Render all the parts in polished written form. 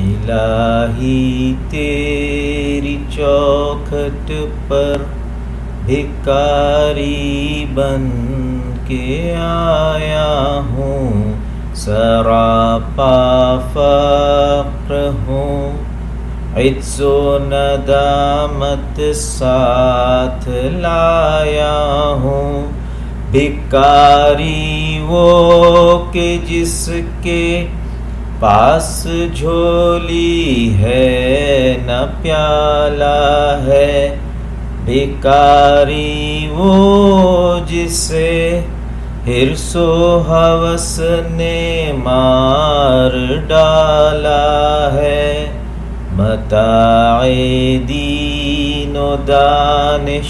الہی تیری چوکھٹ پر بھکاری بن کے آیا ہوں، سراپا فقر ہوں، عجز و ندامت ساتھ لایا ہوں۔ بھکاری وہ کہ جس کے پاس جھولی ہے نہ پیالہ ہے، بھکاری وہ جسے حرص و ہوس نے مار ڈالا ہے۔ متاع دین و دانش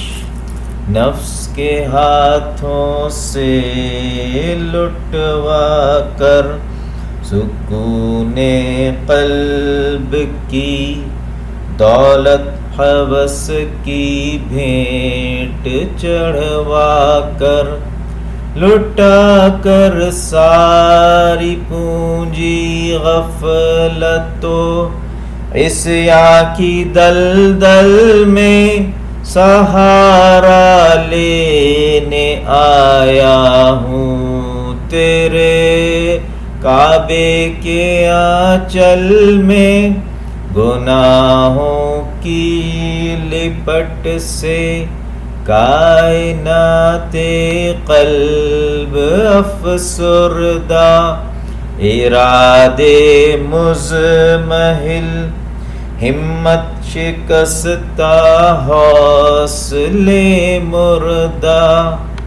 نفس کے ہاتھوں سے لٹوا کر، سکون قلب کی دولت ہوس کی بھینٹ چڑھوا کر، لٹا کر ساری پونجی غفلت و عصیاں کی دلدل میں سہارا لینے آیا ہوں۔ تیرے کعبے کے آنچل میں گناہوں کی لپٹ سے کائنات قلب افسردہ، ارادے مضمحل ہمت شکستہ، حوصلے مردہ۔